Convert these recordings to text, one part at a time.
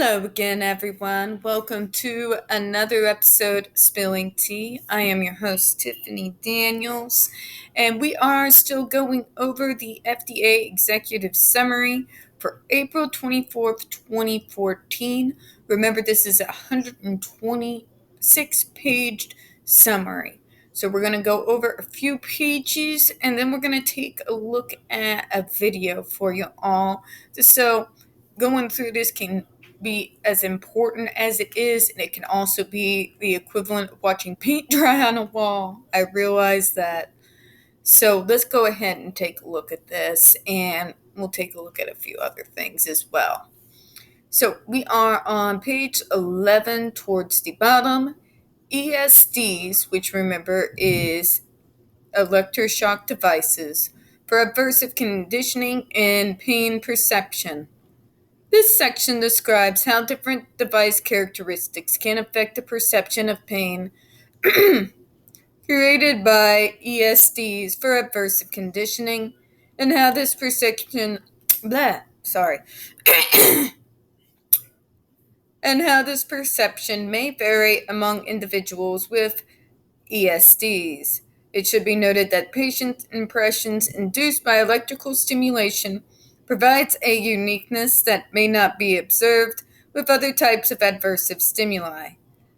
Hello again, everyone. Welcome to another episode of Spilling Tea. I am your host, Tiffany Daniels, and we are still going over the FDA Executive Summary for April 24th, 2014. Remember, this is a 126-page summary. So we're going to go over a few pages, and then we're going to take a look at a video for you all. So going through this can be as important as it is, and it can also be the equivalent of watching paint dry on a wall. I realize that. So let's go ahead and take a look at this, and we'll take a look at a few other things as well. So we are on page 11 towards the bottom. ESDs, which remember is electroshock devices, for aversive conditioning and pain perception. This section describes how different device characteristics can affect the perception of pain created by ESDs for aversive conditioning, and how this perception and how this perception may vary among individuals with ESDs. It should be noted that patient impressions induced by electrical stimulation provides a uniqueness that may not be observed with other types of aversive stimuli.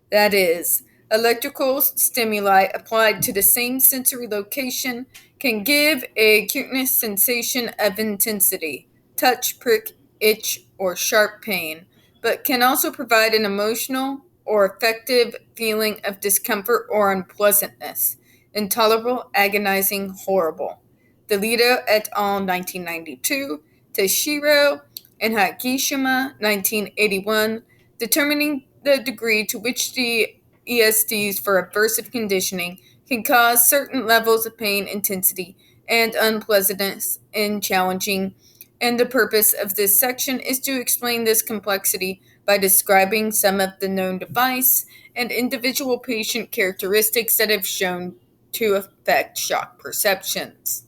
That is, electrical stimuli applied to the same sensory location can give a acuteness sensation of intensity, touch, prick, itch, or sharp pain, but can also provide an emotional or affective feeling of discomfort or unpleasantness, intolerable, agonizing, horrible. DeLito et al. 1992, Tashiro and Hagishima 1981, determining the degree to which the ESDs for aversive conditioning can cause certain levels of pain intensity and unpleasantness in challenging, and the purpose of this section is to explain this complexity by describing some of the known device and individual patient characteristics that have shown to affect shock perceptions.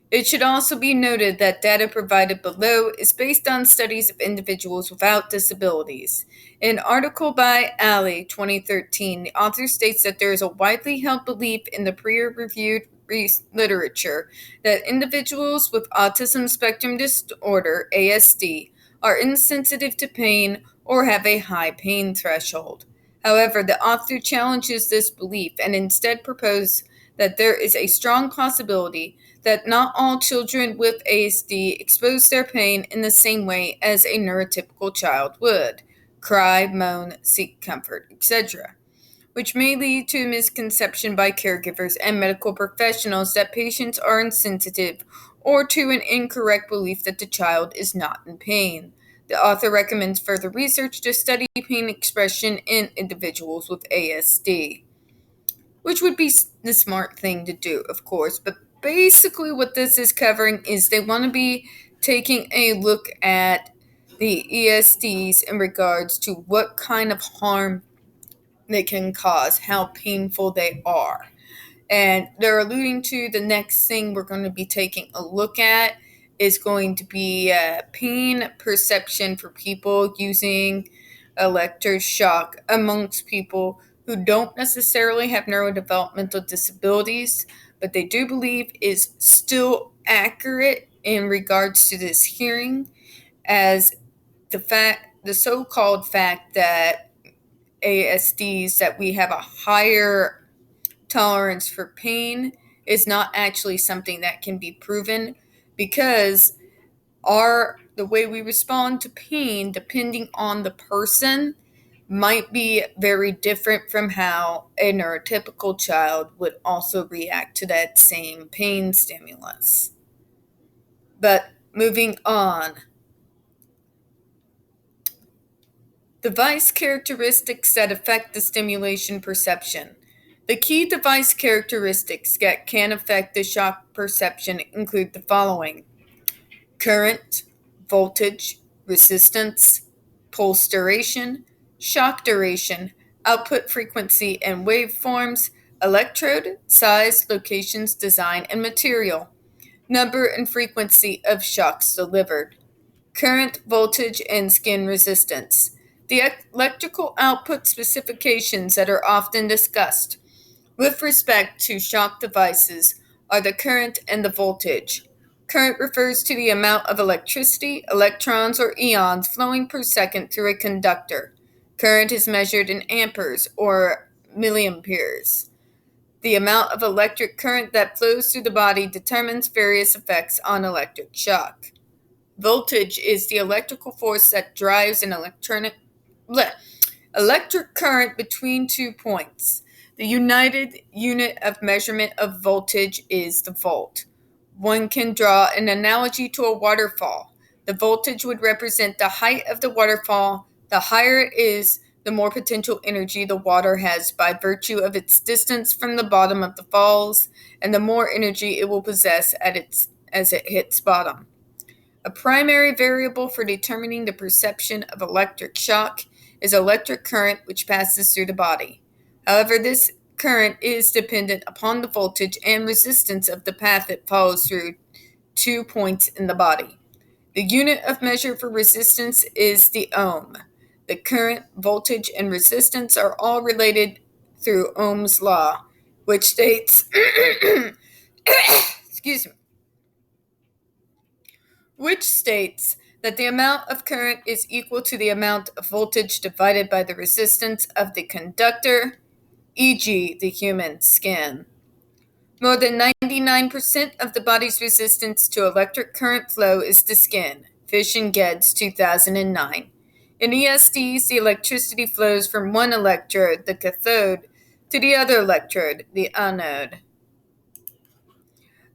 It should also be noted that data provided below is based on studies of individuals without disabilities. In an article by Ali, 2013, the author states that there is a widely held belief in the peer-reviewed literature that individuals with autism spectrum disorder, ASD, are insensitive to pain or have a high pain threshold. However, the author challenges this belief and instead proposes that there is a strong possibility that not all children with ASD expose their pain in the same way as a neurotypical child would: cry, moan, seek comfort, etc., which may lead to a misconception by caregivers and medical professionals that patients are insensitive, or to an incorrect belief that the child is not in pain. The author recommends further research to study pain expression in individuals with ASD, which would be the smart thing to do, of course. But basically what this is covering is they want to be taking a look at the ESDs in regards to what kind of harm they can cause, how painful they are. And they're alluding to the next thing we're going to be taking a look at is going to be pain perception for people using electroshock amongst people who don't necessarily have neurodevelopmental disabilities, but they do believe is still accurate in regards to this hearing, as the so-called fact that ASDs, that we have a higher tolerance for pain, is not actually something that can be proven, because the way we respond to pain, depending on the person, might be very different from how a neurotypical child would also react to that same pain stimulus. But moving on. Device characteristics that affect the stimulation perception. The key device characteristics that can affect the shock perception include the following: current, voltage, resistance, pulse duration, shock duration, output frequency and waveforms, electrode, size, locations, design, and material, number and frequency of shocks delivered. current, voltage, and skin resistance. The electrical output specifications that are often discussed with respect to shock devices are the current and the voltage. Current refers to the amount of electricity, electrons, or ions flowing per second through a conductor. Current is measured in amperes or milliamperes. The amount of electric current that flows through the body determines various effects on electric shock. Voltage is the electrical force that drives an electric current between 2 points. The united unit of measurement of voltage is the volt. One can draw an analogy to a waterfall. The voltage would represent the height of the waterfall. The higher it is, the more potential energy the water has by virtue of its distance from the bottom of the falls, and the more energy it will possess as it hits bottom. A primary variable for determining the perception of electric shock is electric current which passes through the body. However, this current is dependent upon the voltage and resistance of the path it follows through 2 points in the body. The unit of measure for resistance is the ohm. The current, voltage, and resistance are all related through Ohm's law, which states which states that the amount of current is equal to the amount of voltage divided by the resistance of the conductor, e.g., the human skin. More than 99% of the body's resistance to electric current flow is the skin. Fish and Geddes, 2009. In ESDs, the electricity flows from one electrode, the cathode, to the other electrode, the anode,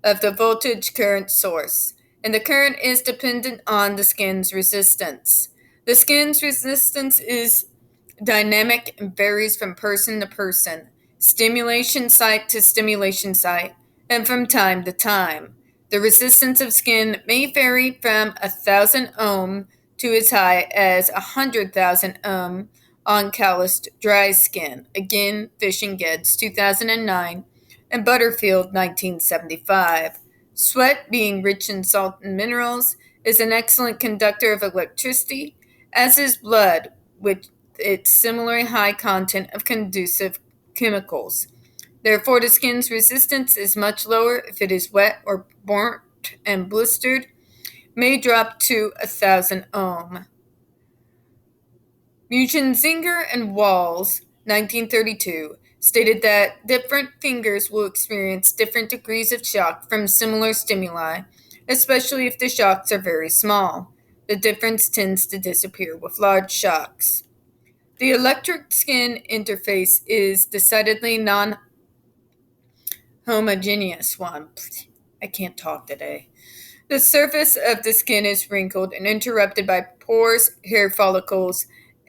of the voltage current source, and the current is dependent on the skin's resistance. The skin's resistance is dynamic and varies from person to person, stimulation site to stimulation site, and from time to time. The resistance of skin may vary from 1,000 ohm to as high as 100,000 ohm on calloused dry skin. Again, Fish and Geddes, 2009, and Butterfield, 1975. Sweat, being rich in salt and minerals, is an excellent conductor of electricity, as is blood, with its similarly high content of conducive chemicals. Therefore, the skin's resistance is much lower if it is wet or burnt and blistered, may drop to 1,000 ohm. Mugenzinger and Walls, 1932, stated that different fingers will experience different degrees of shock from similar stimuli, especially if the shocks are very small. The difference tends to disappear with large shocks. The electric skin interface is decidedly non-homogeneous one. I can't talk today. The surface of the skin is wrinkled and interrupted by pores, hair follicles,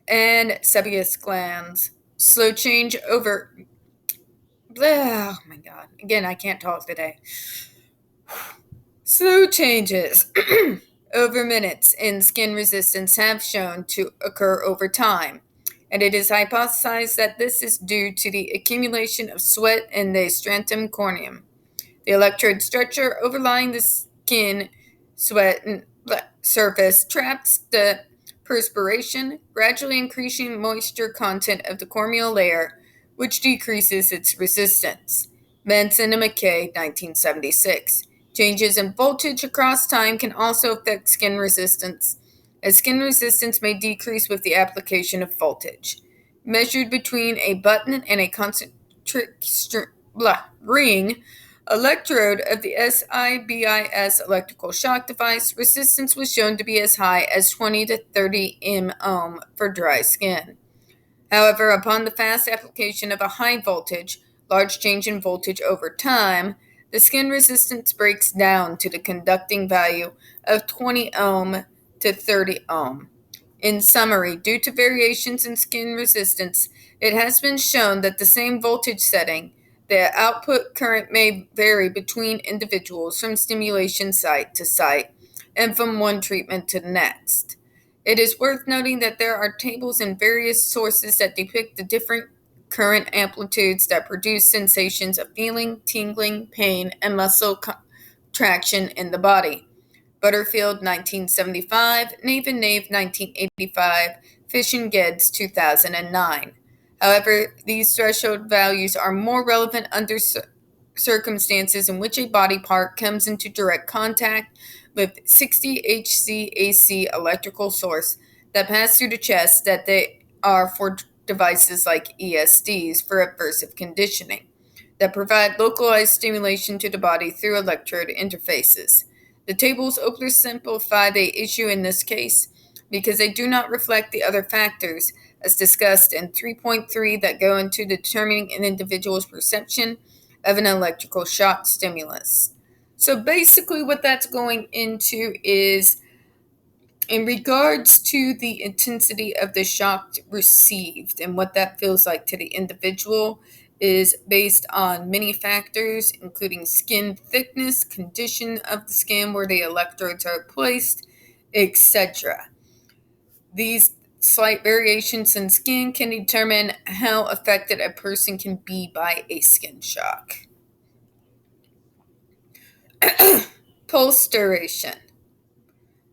and sebaceous glands. Slow change over. Oh my god. Again, I can't talk today. Slow changes over minutes in skin resistance have shown to occur over time, and it is hypothesized that this is due to the accumulation of sweat in the stratum corneum. The electrode structure overlying the skin sweat surface traps the perspiration, gradually increasing moisture content of the corneal layer, which decreases its resistance. Benson and McKay, 1976. Changes in voltage across time can also affect skin resistance, as skin resistance may decrease with the application of voltage. Measured between a button and a concentric ring electrode of the SIBIS electrical shock device, resistance was shown to be as high as 20 to 30 ohm for dry skin. However, upon the fast application of a high voltage, large change in voltage over time, the skin resistance breaks down to the conducting value of 20 ohm to 30 ohm. In summary, due to variations in skin resistance, it has been shown that the same voltage setting, the output current may vary between individuals from stimulation site to site and from one treatment to the next. It is worth noting that there are tables in various sources that depict the different current amplitudes that produce sensations of feeling, tingling, pain, and muscle contraction in the body. Butterfield 1975, Nave and Nave 1985, Fish and Geddes 2009. However, these threshold values are more relevant under circumstances in which a body part comes into direct contact with 60 HCAC electrical source that pass through the chest that they are for devices like ESDs for aversive conditioning that provide localized stimulation to the body through electrode interfaces. The tables oversimplify the issue in this case because they do not reflect the other factors as discussed in 3.3 that go into determining an individual's perception of an electrical shock stimulus. So basically what that's going into is in regards to the intensity of the shock received and what that feels like to the individual is based on many factors, including skin thickness, condition of the skin where the electrodes are placed, etc. These slight variations in skin can determine how affected a person can be by a skin shock. Pulse duration.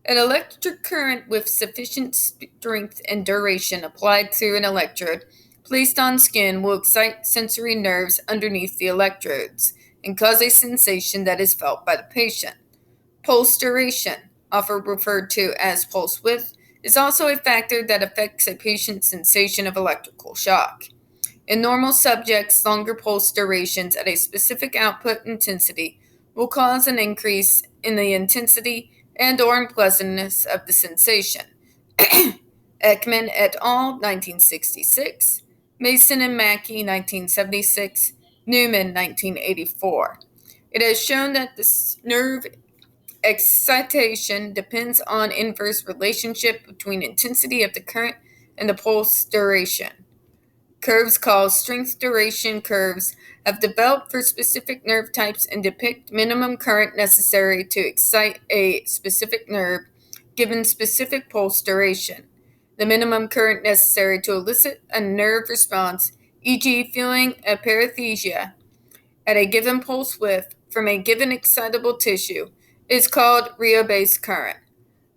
An electric current with sufficient strength and duration applied through an electrode placed on skin will excite sensory nerves underneath the electrodes and cause a sensation that is felt by the patient. Pulse duration, often referred to as pulse width, is also a factor that affects a patient's sensation of electrical shock. In normal subjects, longer pulse durations at a specific output intensity will cause an increase in the intensity and/or unpleasantness of the sensation. Ekman et al., 1966, Mason and Mackey, 1976, Newman, 1984. It has shown that the nerve excitation depends on inverse relationship between intensity of the current and the pulse duration. Curves called strength duration curves have developed for specific nerve types and depict minimum current necessary to excite a specific nerve given specific pulse duration. The minimum current necessary to elicit a nerve response, e.g., feeling a paresthesia at a given pulse width from a given excitable tissue, is called rheobase current.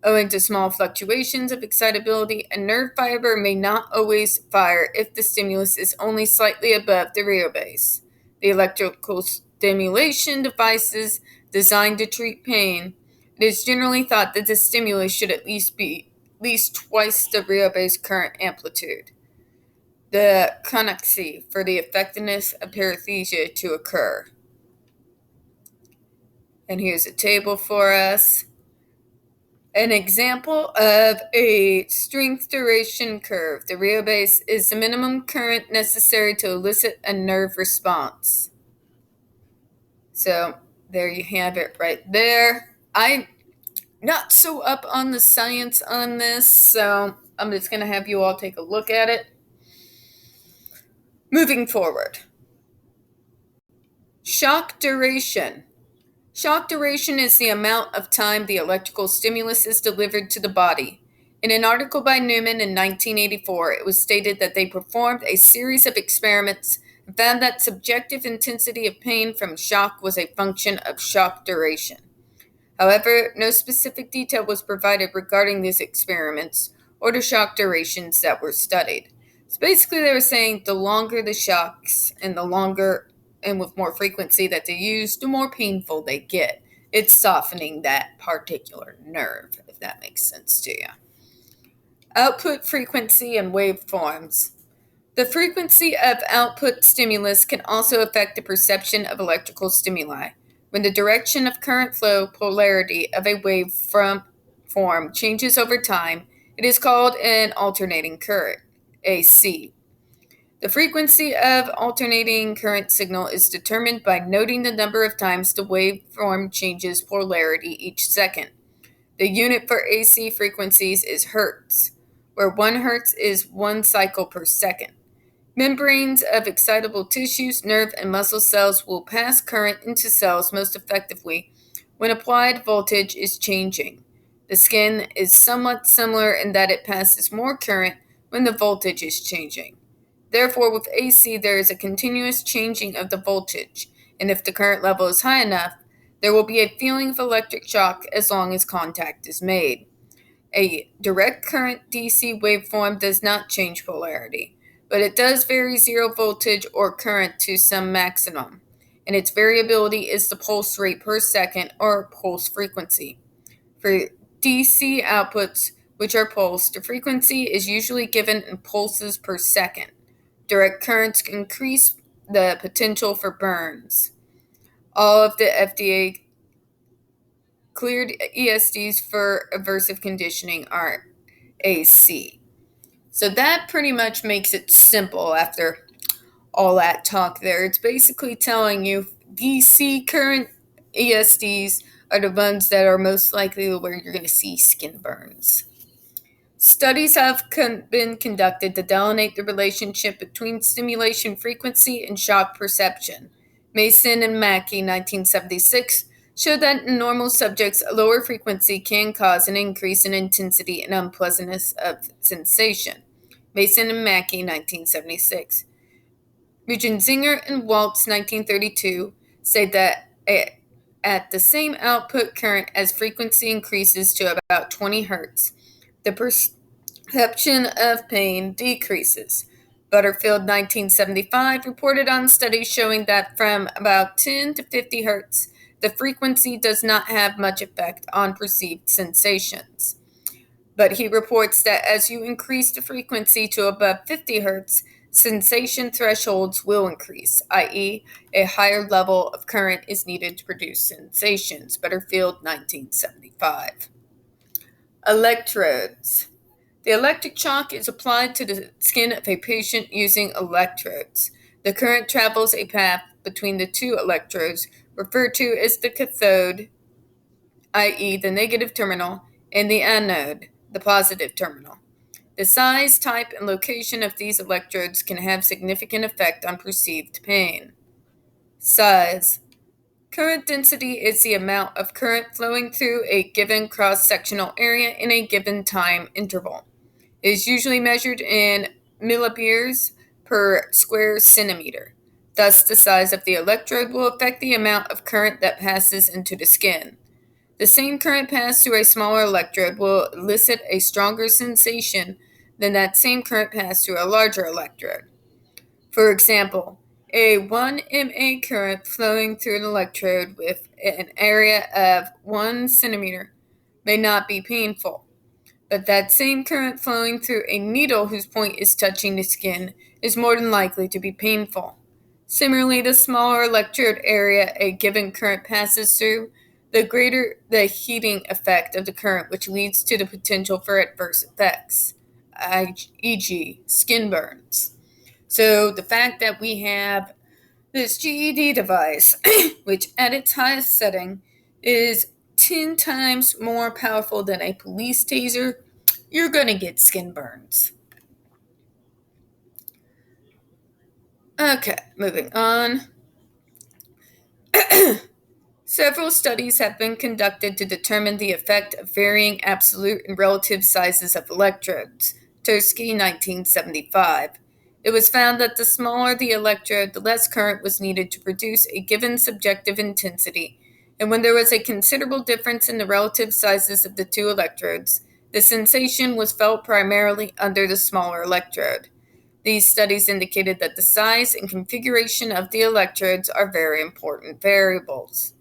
Owing to small fluctuations of excitability, a nerve fiber may not always fire if the stimulus is only slightly above the rheobase. The electrical stimulation devices designed to treat pain, it is generally thought that the stimulus should at least be at least twice the rheobase current amplitude. The conexy for the effectiveness of paresthesia to occur. And here's a table for us. An example of a strength duration curve. The rheobase is the minimum current necessary to elicit a nerve response. So there you have it right there. I'm not so up on the science on this, so I'm just going to have you all take a look at it. Moving forward. Shock duration. Shock duration is the amount of time the electrical stimulus is delivered to the body. In an article by Newman in 1984, it was stated that they performed a series of experiments and found that subjective intensity of pain from shock was a function of shock duration. However, no specific detail was provided regarding these experiments or the shock durations that were studied. So basically they were saying the longer the shocks and the longer and with more frequency that they use, the more painful they get. It's softening that particular nerve, if that makes sense to you. Output frequency and waveforms. The frequency of output stimulus can also affect the perception of electrical stimuli. When the direction of current flow polarity of a waveform changes over time, it is called an alternating current, AC. The frequency of alternating current signal is determined by noting the number of times the waveform changes polarity each second. The unit for AC frequencies is hertz, where 1 hertz is 1 cycle per second. Membranes of excitable tissues, nerve, and muscle cells will pass current into cells most effectively when applied voltage is changing. The skin is somewhat similar in that it passes more current when the voltage is changing. Therefore, with AC, there is a continuous changing of the voltage, and if the current level is high enough, There will be a feeling of electric shock as long as contact is made. A direct current DC waveform does not change polarity, but it does vary zero voltage or current to some maximum, and its variability is the pulse rate per second or pulse frequency. For DC outputs, which are pulsed, the frequency is usually given in pulses per second. Direct currents increase the potential for burns. All of the FDA cleared ESDs for aversive conditioning are AC. So that pretty much makes it simple after all that talk there. It's basically telling you DC current ESDs are the ones that are most likely where you're going to see skin burns. Studies have been conducted to delineate the relationship between stimulation frequency and shock perception. Mason and Mackey, 1976, showed that in normal subjects, a lower frequency can cause an increase in intensity and unpleasantness of sensation. Mason and Mackey, 1976. Zinger and Waltz, 1932, say that at the same output current as frequency increases to about 20 hertz, the perception of pain decreases. Butterfield, 1975, reported on studies showing that from about 10 to 50 hertz, the frequency does not have much effect on perceived sensations. But he reports that as you increase the frequency to above 50 hertz, sensation thresholds will increase, i.e., a higher level of current is needed to produce sensations. Butterfield, 1975. Electrodes. The electric shock is applied to the skin of a patient using electrodes. The current travels a path between the two electrodes, referred to as the cathode, i.e., the negative terminal, and the anode, the positive terminal. The size, type, and location of these electrodes can have significant effect on perceived pain. Size. Current density is the amount of current flowing through a given cross-sectional area in a given time interval. It is usually measured in milliamperes per square centimeter. Thus, the size of the electrode will affect the amount of current that passes into the skin. The same current passed through a smaller electrode will elicit a stronger sensation than that same current passed through a larger electrode. For example, a 1 mA current flowing through an electrode with an area of 1 centimeter may not be painful, but that same current flowing through a needle whose point is touching the skin is more than likely to be painful. Similarly, the smaller electrode area a given current passes through, the greater the heating effect of the current, which leads to the potential for adverse effects, e.g., skin burns. So the fact that we have this GED device, which at its highest setting is 10 times more powerful than a police taser, you're going to get skin burns. Okay, moving on. Several studies have been conducted to determine the effect of varying absolute and relative sizes of electrodes. Tursky, 1975. It was found that the smaller the electrode, the less current was needed to produce a given subjective intensity, and when there was a considerable difference in the relative sizes of the two electrodes, the sensation was felt primarily under the smaller electrode. These studies indicated that the size and configuration of the electrodes are very important variables.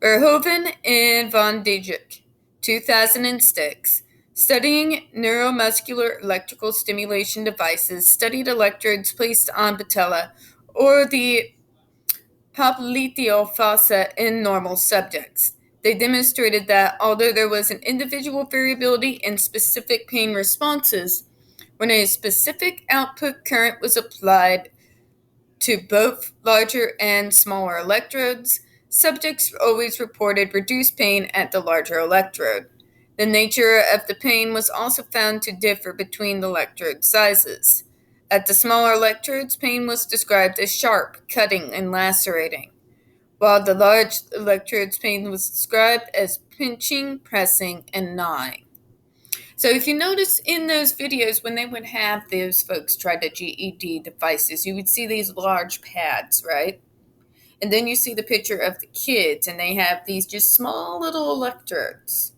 Verhoeven and von Dijk, 2006, studying neuromuscular electrical stimulation devices, studied electrodes placed on patella or the popliteal fossa in normal subjects. They demonstrated that although there was an individual variability in specific pain responses, when a specific output current was applied to both larger and smaller electrodes, subjects always reported reduced pain at the larger electrode. The nature of the pain was also found to differ between the electrode sizes. At the smaller electrodes, pain was described as sharp, cutting, and lacerating, while the large electrodes, pain was described as pinching, pressing, and gnawing. So if you notice in those videos when they would have those folks try the GED devices, you would see these large pads, right? And then you see the picture of the kids, and they have these just small little electrodes.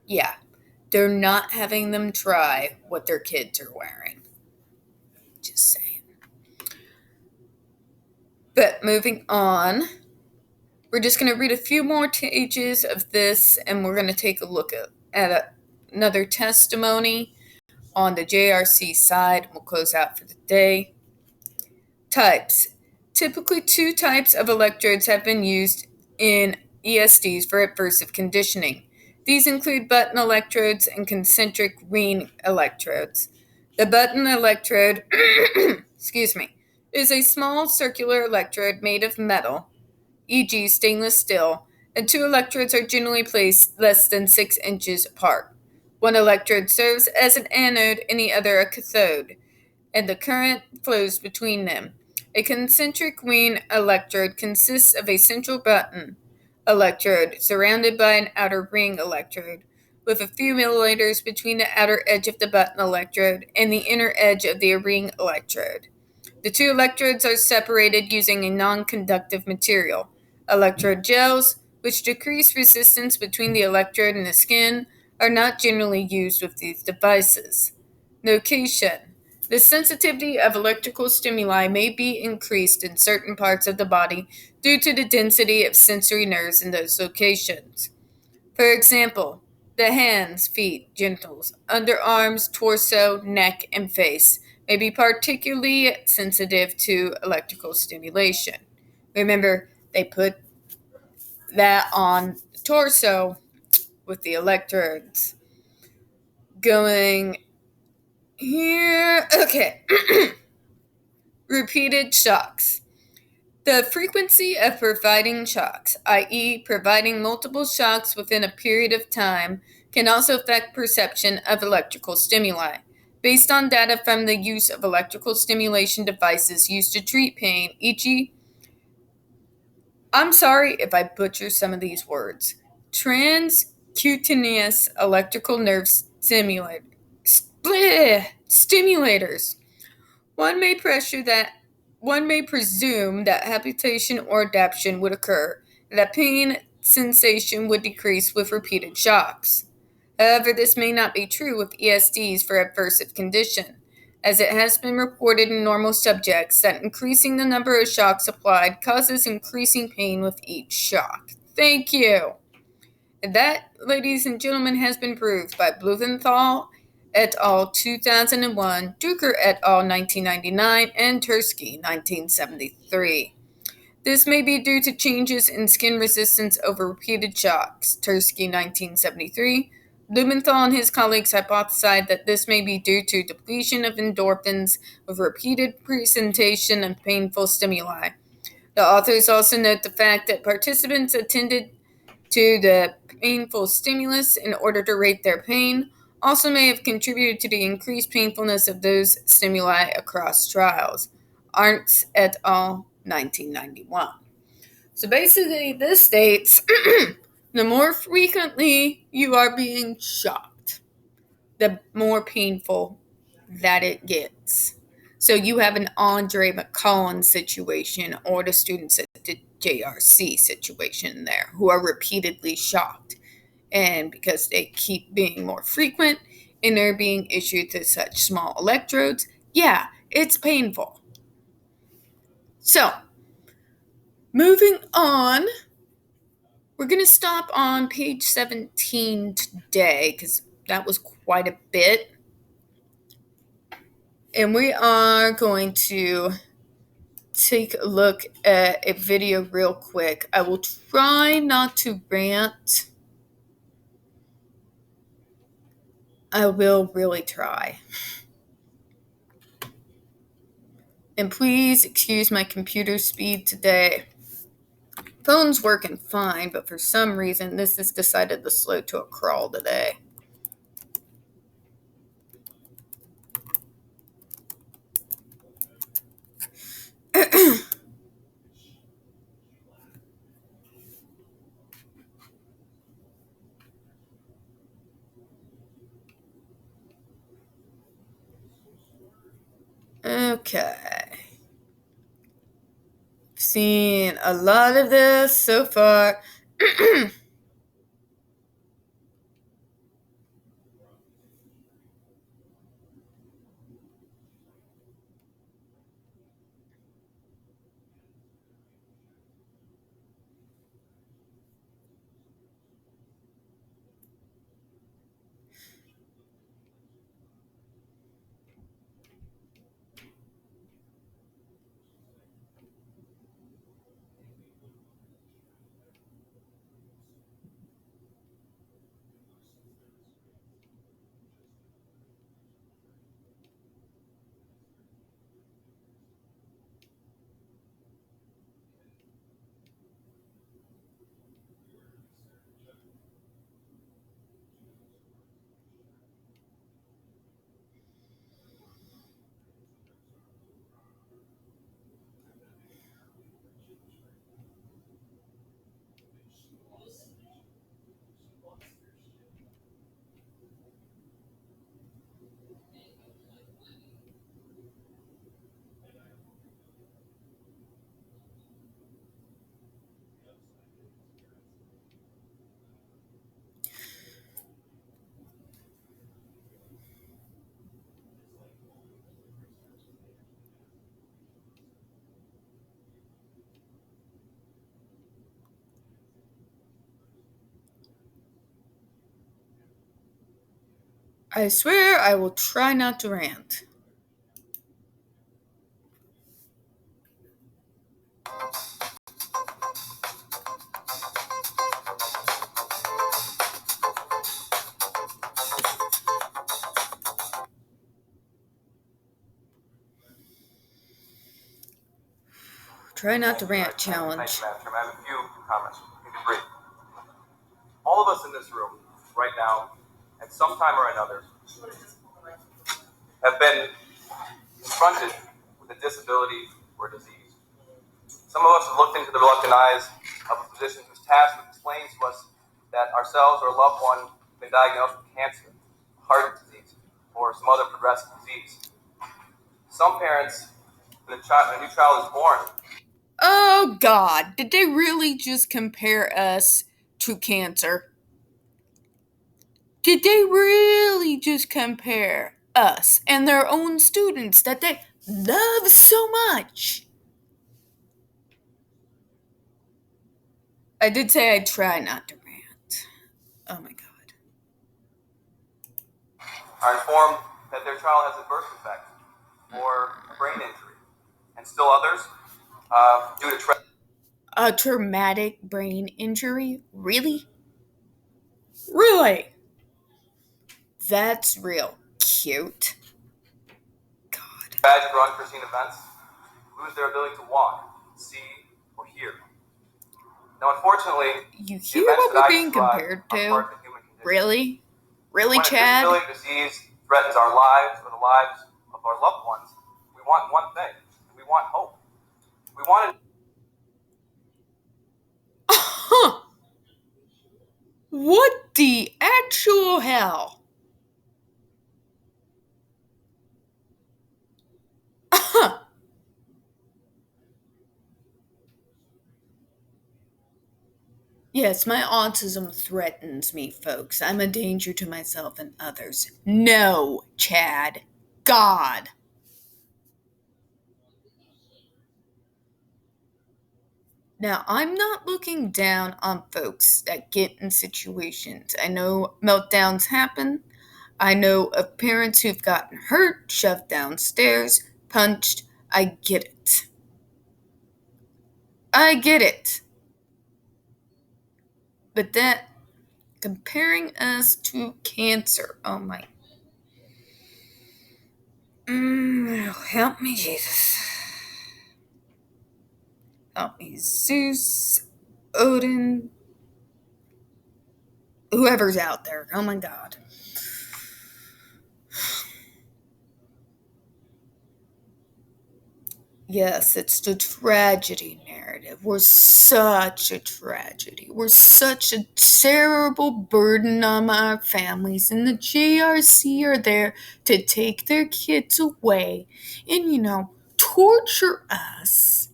Yeah, they're not having them try what their kids are wearing. Just saying. But moving on, we're just going to read a few more pages of this, and we're going to take a look at another testimony on the JRC side. We'll close out for the day. Types. Typically, 2 types of electrodes have been used in ESDs for aversive conditioning. These include button electrodes and concentric ring electrodes. The button electrode, excuse me, is a small circular electrode made of metal, e.g. stainless steel, and 2 electrodes are generally placed less than 6 inches apart. One electrode serves as an anode and the other a cathode, and the current flows between them. A concentric ring electrode consists of a central button electrode surrounded by an outer ring electrode, with a few milliliters between the outer edge of the button electrode and the inner edge of the ring electrode. The 2 electrodes are separated using a non-conductive material. Electrode gels, which decrease resistance between the electrode and the skin, are not generally used with these devices. Location. The sensitivity of electrical stimuli may be increased in certain parts of the body due to the density of sensory nerves in those locations. For example, the hands, feet, genitals, underarms, torso, neck, and face may be particularly sensitive to electrical stimulation. Remember, they put that on the torso with the electrodes. Going here. Okay. Repeated shocks. The frequency of providing shocks, i.e., providing multiple shocks within a period of time, can also affect perception of electrical stimuli. Based on data from the use of electrical stimulation devices used to treat pain, e.g., I'm sorry if I butcher some of these words, transcutaneous electrical nerve stimulators. One may presume that habitation or adaptation would occur, and that pain sensation would decrease with repeated shocks. However, this may not be true with ESDs for aversive condition, as it has been reported in normal subjects that increasing the number of shocks applied causes increasing pain with each shock. Thank you. And that, ladies and gentlemen, has been proved by Blumenthal et al. 2001, Duker et al. 1999, and Tursky 1973. This may be due to changes in skin resistance over repeated shocks. Tursky 1973. Blumenthal and his colleagues hypothesized that this may be due to depletion of endorphins with repeated presentation of painful stimuli. The authors also note the fact that participants attended to the painful stimulus in order to rate their pain also may have contributed to the increased painfulness of those stimuli across trials. Arntz et al. 1991. So basically, this states the more frequently you are being shocked, the more painful that it gets. So you have an Andre McCollin situation or the students at the JRC situation there who are repeatedly shocked. And because they keep being more frequent and they're being issued to such small electrodes, yeah, it's painful. So, moving on, we're going to stop on page 17 today because that was quite a bit. And we are going to take a look at a video real quick. I will try not to rant. I will really try. And please excuse my computer speed today. Phone's working fine, but for some reason this has decided to slow to a crawl today. Okay. seen a lot of this so far. I swear I will try not to rant. Try not to rant challenge. Thank you, Madam Chairman. I have a few comments. Great. All of us in this room right now, at some time or another, have been confronted with a disability or disease. Some of us have looked into the reluctant eyes of a physician who's tasked with explaining to us that ourselves or a loved one have been diagnosed with cancer, heart disease, or some other progressive disease. Some parents, when a new child is born, Oh God, did they really just compare us to cancer? Did they really just compare us and their own students that they love so much? I did say I'd try not to rant. Oh my God. are informed that their child has a birth defect or a brain injury, and still others, due to A traumatic brain injury? Really? Really? That's real cute. God. tragic or unforeseen events, lose their ability to walk, see, or hear. Now, unfortunately, You the hear events what that we're I being describe compared are to? part of the human condition. Really? Really, When a Chad? disability or disease threatens our lives or the lives of our loved ones, we want one thing. We want hope. We want it. Huh. What the actual hell? Yes, my autism threatens me, folks. I'm a danger to myself and others. No, Chad. God. Now, I'm not looking down on folks that get in situations. I know meltdowns happen. I know of parents who've gotten hurt, shoved downstairs, punched. I get it. I get it. But that comparing us to cancer, oh my. Help me, Jesus. Help me, Zeus, Odin, whoever's out there. Oh my God. Yes, it's the tragedy narrative. We're such a tragedy. We're such a terrible burden on our families, and the JRC are there to take their kids away and, torture us.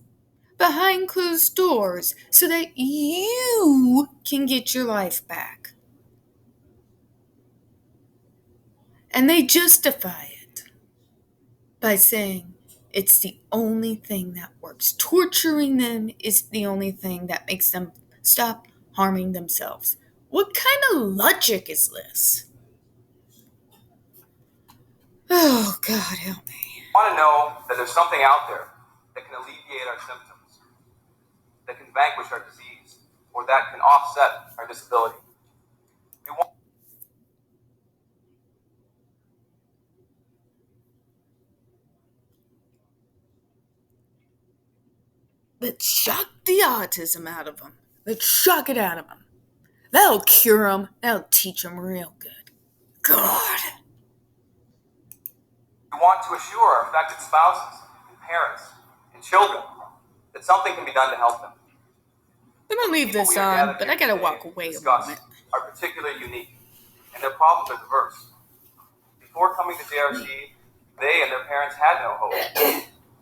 behind closed doors so that you can get your life back. And they justify it by saying it's the only thing that works. Torturing them is the only thing that makes them stop harming themselves. What kind of logic is this? Oh, God help me. I want to know that there's something out there that can alleviate our symptoms, that can vanquish our disease, or that can offset our disability. We want Let's shock the autism out of them. Let's shock it out of them. That'll cure them. That'll teach them real good. God. We want to assure our affected spouses, and parents, and children that something can be done to help them. I'm gonna leave this on, but I gotta walk away a moment. Are particularly unique, and their problems are diverse. Before coming to JRC, they and their parents had no hope.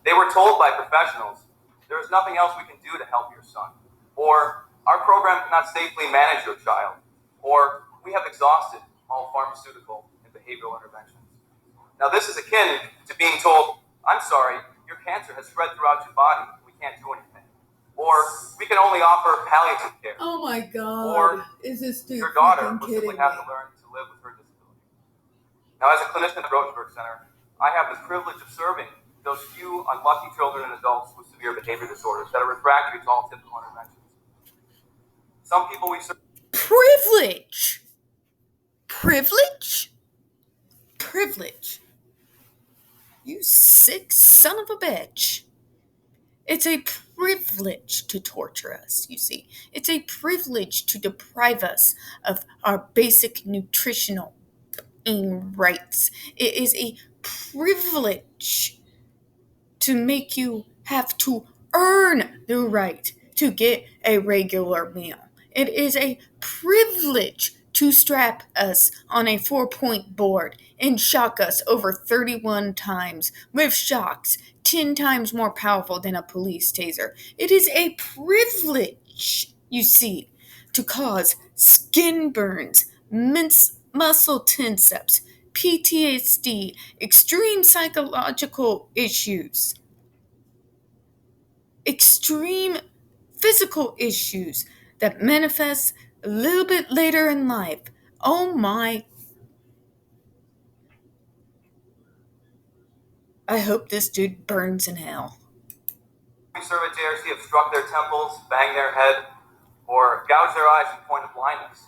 They were told by professionals, there is nothing else we can do to help your son, or our program cannot safely manage your child, or we have exhausted all pharmaceutical and behavioral interventions. Now this is akin to being told, I'm sorry, your cancer has spread throughout your body, we can't do anything. Or we can only offer palliative care. Oh my God. Or is this dude your daughter will kidding simply have to learn to live with her disability. Now, as a clinician at the Rosenberg Center, I have the privilege of serving those few unlucky children and adults with severe behavior disorders that are refractory to all typical interventions. Some people we serve. Privilege. Privilege? Privilege. You sick son of a bitch. It's a privilege to torture us, you see. It's a privilege to deprive us of our basic nutritional rights. It is a privilege to make you have to earn the right to get a regular meal. It is a privilege to strap us on a 4-point board and shock us over 31 times with shocks 10 times more powerful than a police taser. It is a privilege, you see, to cause skin burns, muscle tense-ups, PTSD, extreme psychological issues, extreme physical issues that manifest a little bit later in life. Oh my. I hope this dude burns in hell. We serve at JRC have struck their temples, banged their head, or gouged their eyes to the point of blindness.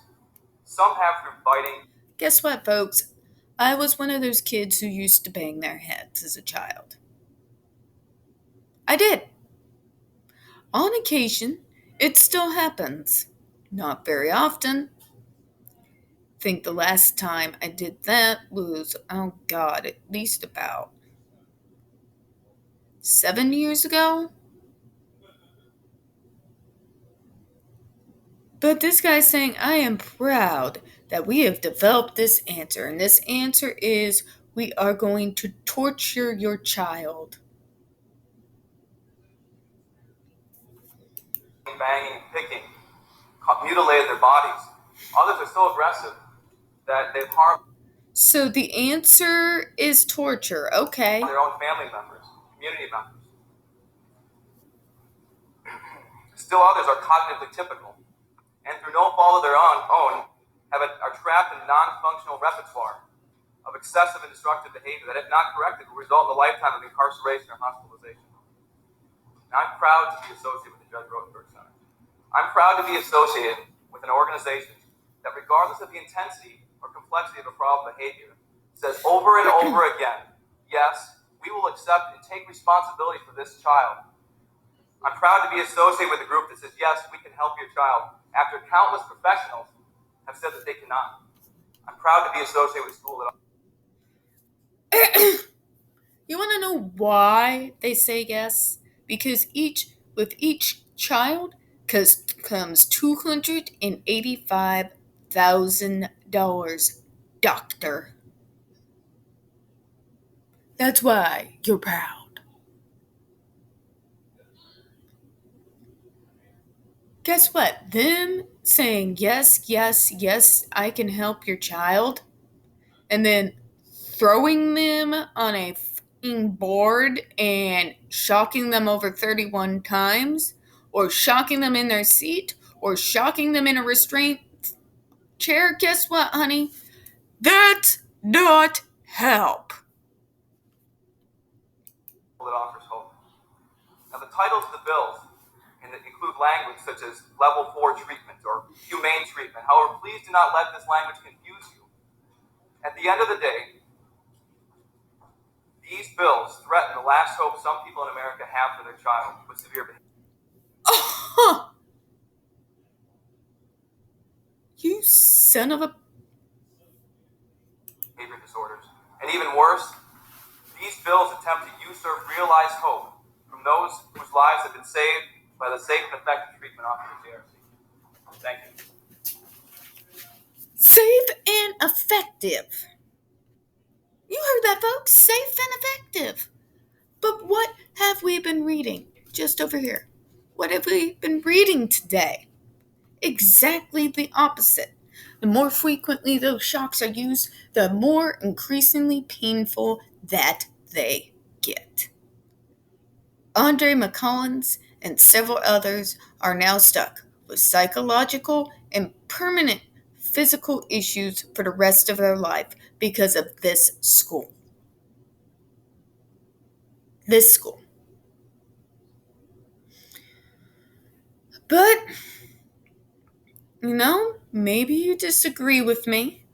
Some have through biting. Guess what, folks? I was one of those kids who used to bang their heads as a child. I did. On occasion, it still happens. Not very often. I think the last time I did that was, oh God, at least about 7 years ago. But this guy's saying, I am proud that we have developed this answer. And this answer is, we are going to torture your child. Banging, picking, mutilated their bodies. Others are so aggressive that they've harmed. So the answer is torture. Okay. Their own family members, community members. Still others are cognitively typical, and through no fault of their own, are trapped in a non-functional repertoire of excessive and destructive behavior that, if not corrected, will result in a lifetime of incarceration or hospitalization. Now, I'm proud to be associated with the Judge Rosenberg Center. I'm proud to be associated with an organization that, regardless of the intensity or complexity of a problem behavior, says over and over again, yes, we will accept and take responsibility for this child. I'm proud to be associated with a group that says, yes, we can help your child, after countless professionals have said that they cannot. I'm proud to be associated with a school that... You want to know why they say yes? Because with each child comes $285,000, doctor. That's why you're proud. Guess what? Them saying, yes, yes, yes, I can help your child, and then throwing them on a fucking board and shocking them over 31 times, or shocking them in their seat, or shocking them in a restraint chair, guess what, honey? That's not help. That offers hope. Now, the titles of the bills include language such as level 4 treatment or humane treatment. However, please do not let this language confuse you. At the end of the day, these bills threaten the last hope some people in America have for their child with severe You son of a... behavior disorders. And even worse, these bills attempt to usurp realized hope from those whose lives have been saved by the safe and effective treatment offered at JRC. Thank you. Safe and effective. You heard that, folks. Safe and effective. But what have we been reading? Just over here. What have we been reading today? Exactly the opposite. The more frequently those shocks are used, the more increasingly painful that they get. Andre McCollins and several others are now stuck with psychological and permanent physical issues for the rest of their life because of this school. This school. But, maybe you disagree with me.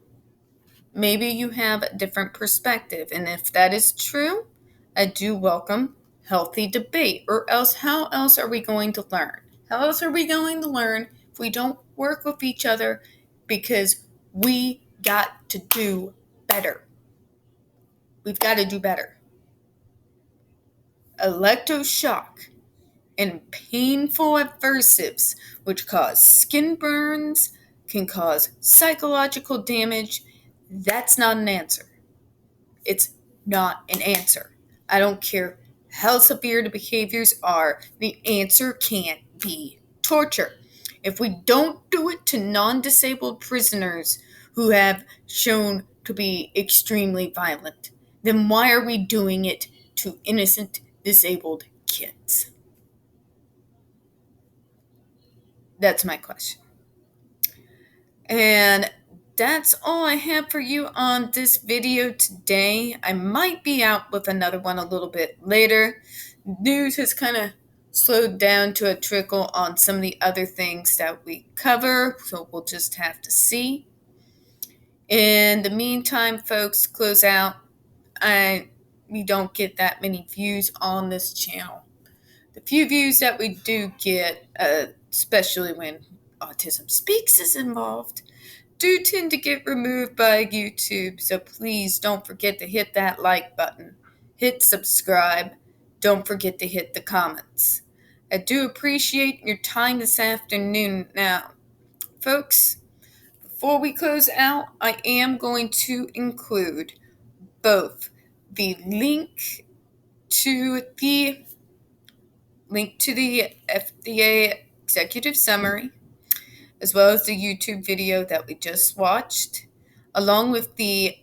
Maybe you have a different perspective. And if that is true, I do welcome healthy debate. Or else, how else are we going to learn? How else are we going to learn if we don't work with each other? Because we got to do better. We've got to do better. Electroshock and painful aversives, which cause skin burns, can cause psychological damage. That's not an answer. It's not an answer. I don't care how severe the behaviors are, the answer can't be torture. If we don't do it to non-disabled prisoners who have shown to be extremely violent, then why are we doing it to innocent disabled kids? That's my question. And that's all I have for you on this video today. I might be out with another one a little bit later. News has kind of slowed down to a trickle on some of the other things that we cover, so we'll just have to see. In the meantime, folks, close out. We don't get that many views on this channel. The few views that we do get, especially when Autism Speaks is involved, do tend to get removed by YouTube, so please don't forget to hit that like button. Hit subscribe. Don't forget to hit the comments. I do appreciate your time this afternoon. Now, folks, before we close out, I am going to include both the link to the FDA Executive Summary, as well as the YouTube video that we just watched, along with the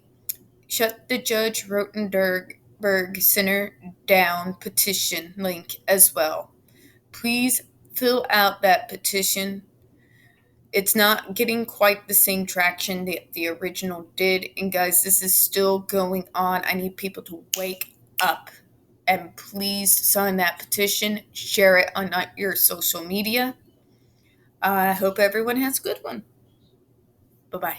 Shut the Judge Rotenberg Center Down petition link as well. Please fill out that petition. It's not getting quite the same traction that the original did. And guys, this is still going on. I need people to wake up. And please sign that petition. Share it on your social media. I hope everyone has a good one. Bye-bye.